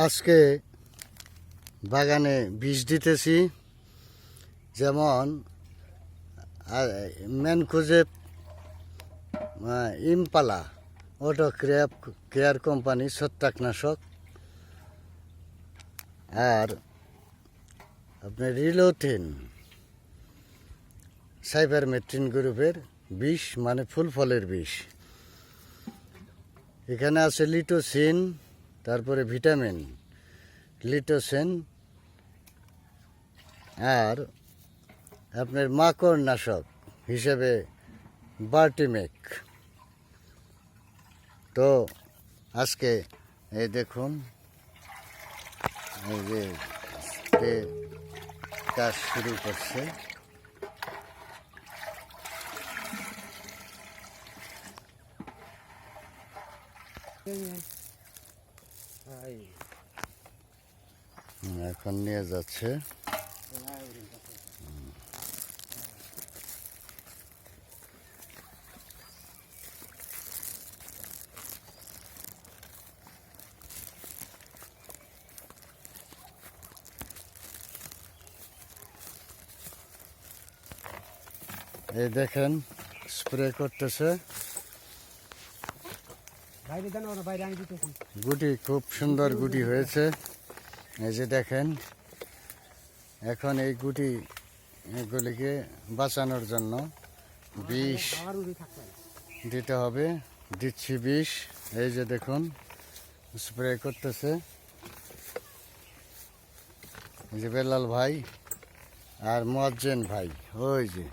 আজকে বাগানে বিষ দিতেছি, যেমন mancozeb impala auto care company ছত্রাকনাশক, আর আপনার রিলোথিন সাইপারমেথ্রিন গ্রুপের বিষ, মানে ফুল ফলের বিষ। এখানে আছে লিটোসিন, তারপরে ভিটামিন লিটোসিন, আর আপনার মাকড় নাশক হিসেবে বার্টিমেক। তো আজকে এই দেখুন, এই যে কাজ শুরু করছে। এখন নিয়ে যাচ্ছে। এই দেখেন স্প্রে করতেছে। গুটি খুব সুন্দর গুটি হয়েছে, এই যে দেখেন। এখন এই গুটি এগুলিকে বাঁচানোর জন্য বিষ দিতে হবে। দিচ্ছি বিষ, এই যে দেখুন স্প্রে করতেছে। এই যে বেলাল ভাই আর মুয়াজ্জেন ভাই, ওই যে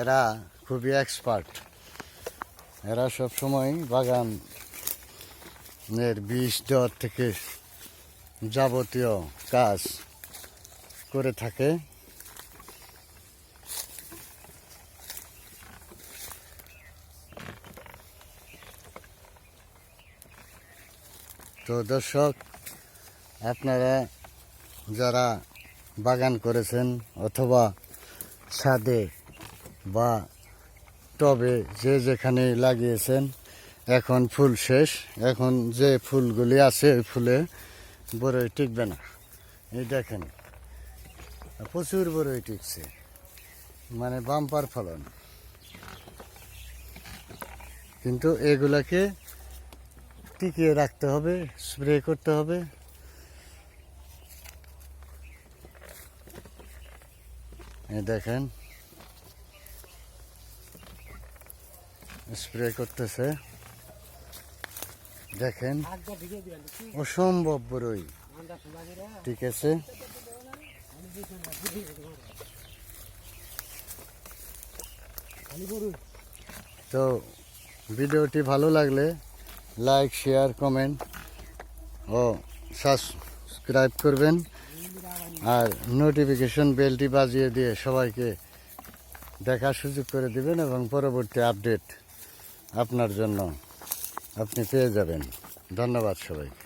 এরা খুবই এক্সপার্ট। এরা সব সময় বাগানের বিষ দেওয়ার থেকে যাবতীয় কাজ করে থাকে। তো দর্শক, আপনারা যারা বাগান করেছেন অথবা ছাদে বা টবে যে যেখানে লাগিয়েছেন, এখন ফুল শেষ। এখন যে ফুলগুলি আছে ওই ফুলে বড়ই টিকবে না। এই দেখেন প্রচুর বড়ই টিকছে, মানে বাম্পার ফলন। কিন্তু এগুলাকে টিকিয়ে রাখতে হবে, স্প্রে করতে হবে। এই দেখেন স্প্রে করতেছে, দেখেন অসম্ভব বড়ই ঠিক আছে। তো ভিডিওটি ভালো লাগলে লাইক, শেয়ার, কমেন্ট ও সাবস্ক্রাইব করবেন, আর নোটিফিকেশন বেলটি বাজিয়ে দিয়ে সবাইকে দেখার সুযোগ করে দিবেন, এবং পরবর্তী আপডেট আপনার জন্য আপনি পেয়ে যাবেন। ধন্যবাদ সবাইকে।